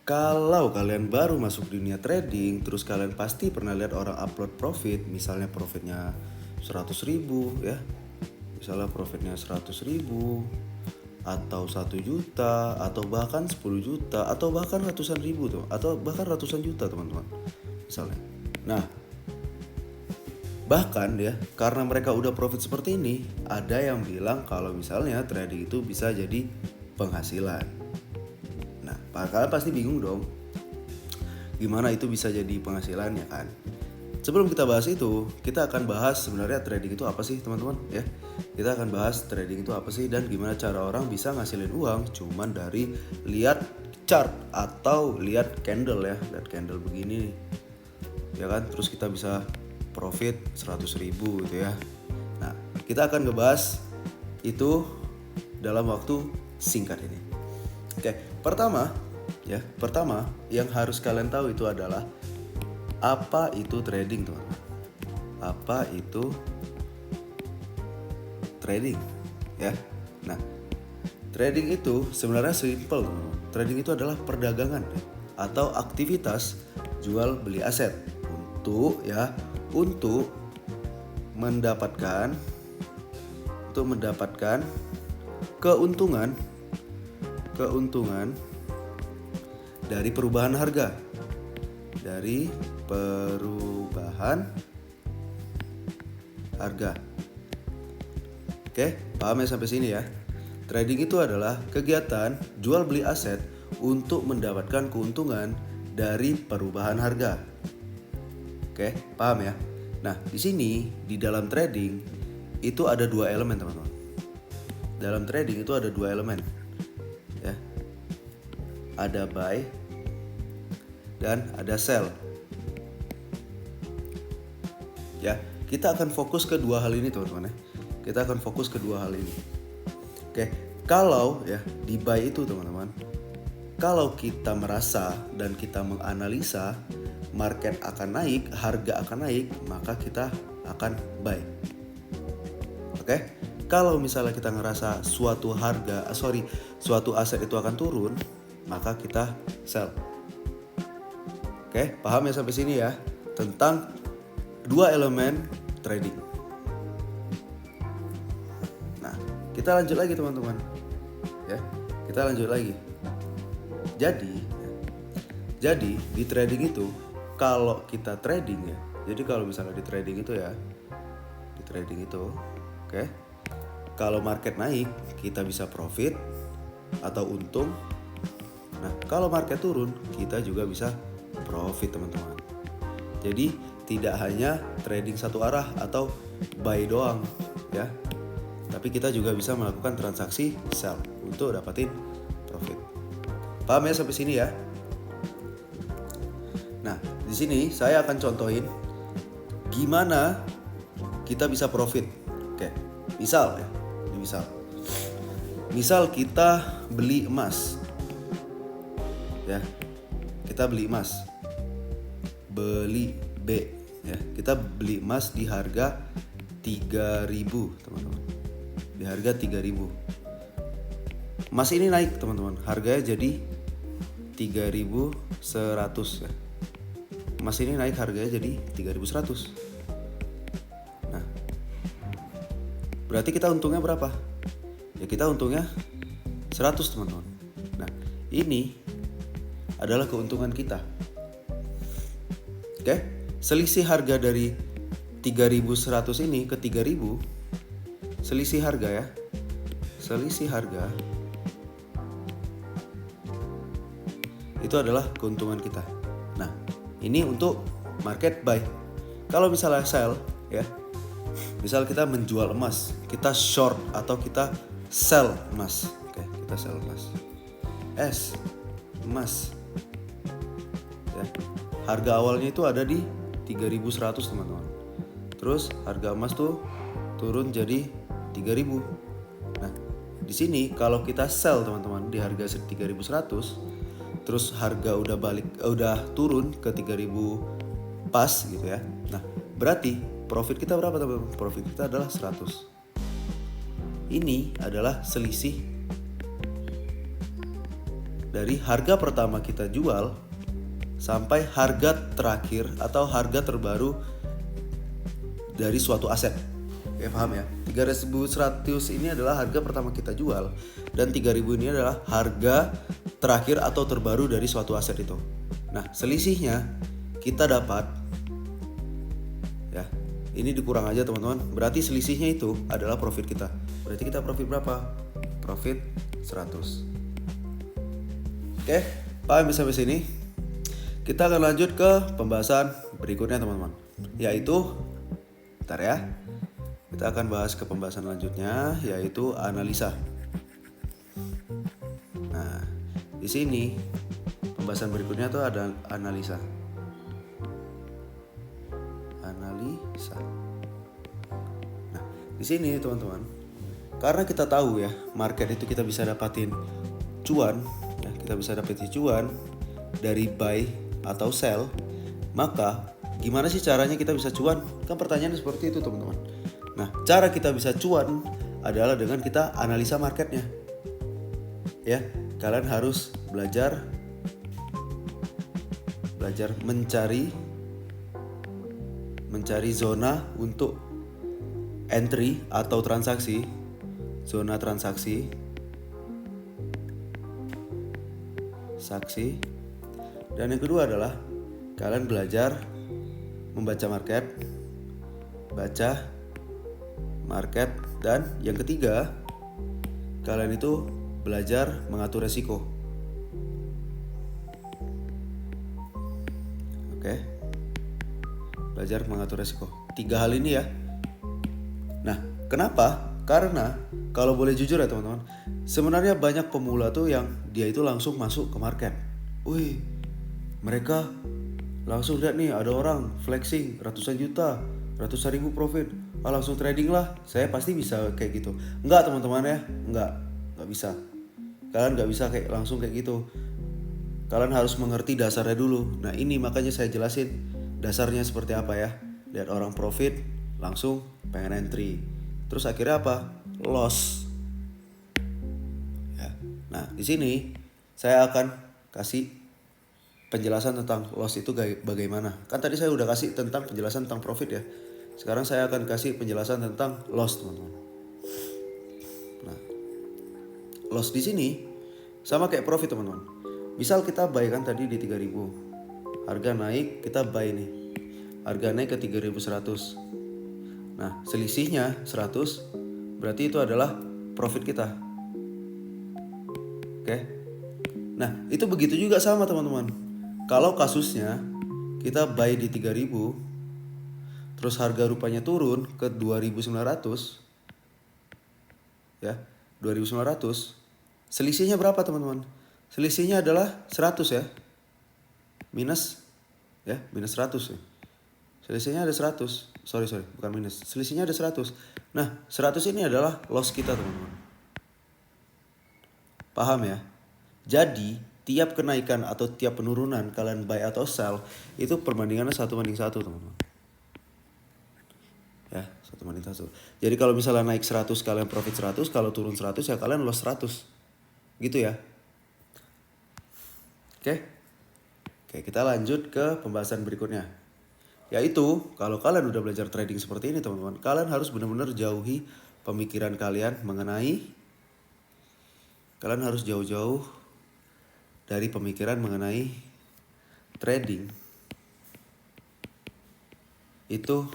Kalau kalian baru masuk dunia trading, terus kalian pasti pernah lihat orang upload profit, misalnya profitnya 100.000 ya. Misalnya profitnya 100.000 atau 1 juta atau bahkan 10 juta atau bahkan ratusan ribu tuh, atau bahkan ratusan juta teman-teman. Misalnya. Nah, bahkan ya, karena mereka udah profit seperti ini, ada yang bilang kalau misalnya trading itu bisa jadi penghasilan. Nah, kalian pasti bingung dong, gimana itu bisa jadi penghasilan ya kan? Sebelum kita bahas itu, kita akan bahas sebenarnya trading itu apa sih teman-teman ya. Kita akan bahas trading itu apa sih dan gimana cara orang bisa ngasilin uang cuman dari lihat chart atau lihat candle ya. Lihat candle begini nih. Ya kan, terus kita bisa profit 100.000 gitu ya. Nah, kita akan ngebahas itu dalam waktu singkat ini. Oke, pertama yang harus kalian tahu itu adalah apa itu trading, teman-teman. Apa itu trading ya. Nah, trading itu sebenarnya simple, teman-teman. Trading itu adalah perdagangan atau aktivitas jual beli aset untuk mendapatkan keuntungan dari perubahan harga. Oke, paham ya sampai sini ya? Trading itu adalah kegiatan jual beli aset untuk mendapatkan keuntungan dari perubahan harga. Oke, paham ya? Nah, di sini di dalam trading itu ada 2 elemen, teman-teman. Dalam trading itu ada 2 elemen. Ya. Ada buy dan ada sell. Ya, kita akan fokus ke 2 hal ini, teman-teman ya. Kita akan fokus ke 2 hal ini. Oke, kalau ya di buy itu, teman-teman, kalau kita merasa dan kita menganalisa market akan naik, harga akan naik, maka kita akan buy. Oke? Kalau misalnya kita ngerasa suatu aset itu akan turun, maka kita sell. Oke, paham ya sampai sini ya tentang 2 elemen trading. Nah, kita lanjut lagi teman-teman. Ya, kita lanjut lagi. Jadi di trading itu, kalau kita trading ya, jadi kalau misalnya di trading itu, oke, kalau market naik kita bisa profit atau untung. Nah, kalau market turun kita juga bisa profit, teman-teman. Jadi tidak hanya trading satu arah atau buy doang ya, tapi kita juga bisa melakukan transaksi sell untuk dapatin profit. Paham ya sampai sini ya? Nah, di sini saya akan contohin gimana kita bisa profit. Oke, misal kita beli emas. Ya. Kita beli emas. Beli B ya. Kita beli emas di harga 3.000, teman-teman. Di harga 3.000. Emas ini naik, teman-teman. Harganya jadi 3.100 ya. Emas ini naik harganya jadi 3.100. Nah, berarti kita untungnya berapa? Ya kita untungnya 100, teman-teman. Nah, ini adalah keuntungan kita. Oke, selisih harga dari 3.100 ini ke 3.000, selisih harga ya. Selisih harga itu adalah keuntungan kita. Nah, ini untuk market buy. Kalau misalnya sell ya, misal kita menjual emas, kita short atau kita sell emas. Oke, kita sell emas. Emas. Ya. Harga awalnya itu ada di 3.100, teman-teman. Terus harga emas tuh turun jadi 3.000. Nah, di sini kalau kita sell, teman-teman, di harga 3.100, terus harga udah turun ke 3.000 pas gitu ya. Nah, berarti profit kita berapa, teman-teman? Profit kita adalah 100. Ini adalah selisih dari harga pertama kita jual sampai harga terakhir atau harga terbaru dari suatu aset. Oke, paham ya? 3.100 ini adalah harga pertama kita jual dan 3.000 ini adalah harga terakhir atau terbaru dari suatu aset itu. Nah, selisihnya kita dapat ya. Ini dikurang aja teman-teman. Berarti selisihnya itu adalah profit kita. Berarti kita profit berapa? Profit 100. Oke, paham sampai sini? Kita akan lanjut ke pembahasan berikutnya teman-teman, yaitu bentar ya. Kita akan bahas ke pembahasan lanjutnya, yaitu analisa. Nah, di sini pembahasan berikutnya tuh ada analisa. Analisa. Nah, di sini teman-teman, karena kita tahu ya, market itu kita bisa dapatin cuan, ya, kita bisa dapetin cuan dari buy atau sell. Maka gimana sih caranya kita bisa cuan? Kan pertanyaannya seperti itu teman-teman. Nah, cara kita bisa cuan adalah dengan kita analisa marketnya. Ya, kalian harus belajar mencari zona untuk entry atau transaksi, zona transaksi, dan yang kedua adalah kalian belajar membaca market, dan yang ketiga kalian itu belajar mengatur resiko. Oke, belajar mengatur resiko. 3 hal ini ya. Nah, kenapa? Karena kalau boleh jujur ya teman-teman, sebenarnya banyak pemula tuh yang dia itu langsung masuk ke market. Wih, mereka langsung lihat nih ada orang flexing ratusan juta, ratusan ribu profit. Langsung trading lah, saya pasti bisa kayak gitu. Enggak teman-teman ya, enggak bisa. Kalian enggak bisa kayak langsung kayak gitu. Kalian harus mengerti dasarnya dulu. Nah, ini makanya saya jelasin dasarnya seperti apa ya. Lihat orang profit, langsung pengen entry. Terus akhirnya apa? Loss. Ya. Nah, di sini saya akan kasih penjelasan tentang loss itu bagaimana. Kan tadi saya udah kasih tentang penjelasan tentang profit ya. Sekarang saya akan kasih penjelasan tentang loss, teman-teman. Nah, loss di sini sama kayak profit, teman-teman. Misal kita buy kan tadi di 3.000. Harga naik, kita buy nih. Harga naik ke 3.100. Nah, selisihnya 100, berarti itu adalah profit kita. Oke. Nah, itu begitu juga sama, teman-teman. Kalau kasusnya kita buy di 3.000, terus harga rupanya turun ke 2.900, ya, 2.900. Selisihnya berapa teman-teman? Selisihnya adalah 100 ya. Minus 100 ya. Selisihnya ada 100. Sorry, bukan minus. Selisihnya ada 100. Nah, 100 ini adalah loss kita teman-teman. Paham ya? Jadi, tiap kenaikan atau tiap penurunan kalian buy atau sell, itu perbandingannya 1:1 teman-teman. Ya, 1:1. Jadi kalau misalnya naik 100 kalian profit 100, kalau turun 100 ya kalian loss 100. Gitu ya. Oke, kita lanjut ke pembahasan berikutnya. Yaitu, kalau kalian udah belajar trading seperti ini teman-teman, kalian harus benar-benar jauhi pemikiran kalian kalian harus jauh-jauh dari pemikiran mengenai trading. Itu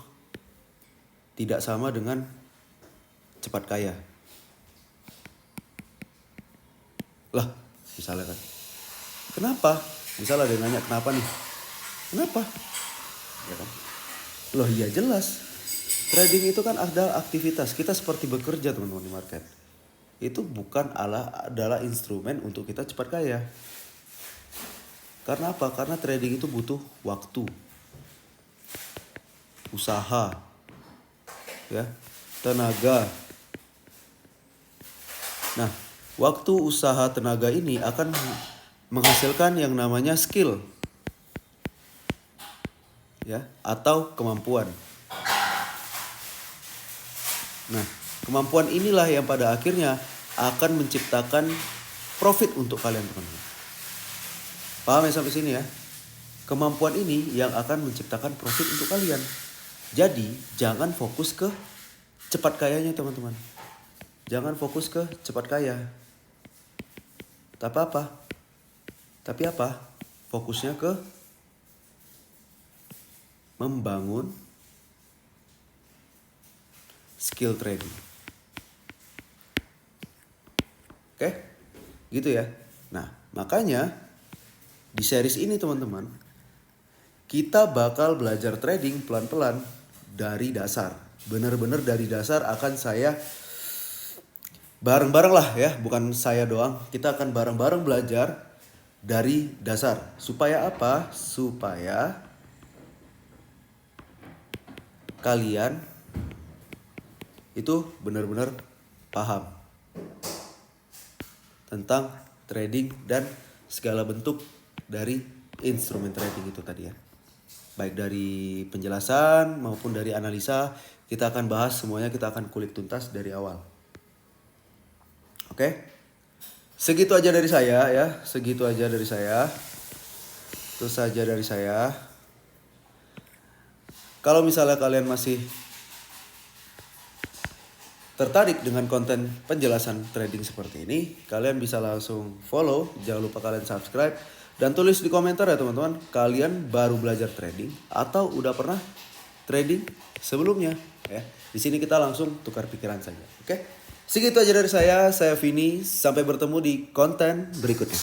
tidak sama dengan cepat kaya. Lah, misalnya kan. Kenapa? Misalnya ada yang nanya kenapa nih? Kenapa? Ya kan? Loh iya jelas. Trading itu kan adalah aktivitas. Kita seperti bekerja teman-teman di market. Itu bukan adalah instrumen untuk kita cepat kaya. Karena apa? Karena trading itu butuh waktu, usaha, ya, tenaga. Nah, waktu, usaha, tenaga ini akan menghasilkan yang namanya skill, ya, atau kemampuan. Nah, kemampuan inilah yang pada akhirnya akan menciptakan profit untuk kalian teman-teman. Paham ya sampai sini ya? Kemampuan ini yang akan menciptakan profit untuk kalian. Jadi jangan fokus ke cepat kayanya teman-teman. Jangan fokus ke cepat kaya. Tapi apa? Fokusnya ke membangun skill trading. Oke? Gitu ya. Nah, makanya di series ini teman-teman, kita bakal belajar trading pelan-pelan dari dasar. Bener-bener dari dasar akan saya bareng-bareng lah ya, bukan saya doang. Kita akan bareng-bareng belajar dari dasar. Supaya apa? Supaya kalian itu benar-benar paham tentang trading dan segala bentuk dari instrumen trading itu tadi ya. Baik dari penjelasan maupun dari analisa, kita akan bahas semuanya, kita akan kulik tuntas dari awal. Oke? Segitu aja dari saya ya, segitu aja dari saya. Itu saja dari saya. Kalau misalnya kalian masih tertarik dengan konten penjelasan trading seperti ini, kalian bisa langsung follow, jangan lupa kalian subscribe dan tulis di komentar ya teman-teman, kalian baru belajar trading atau udah pernah trading sebelumnya ya. Di sini kita langsung tukar pikiran saja. Oke? Segitu aja dari saya Vini, sampai bertemu di konten berikutnya.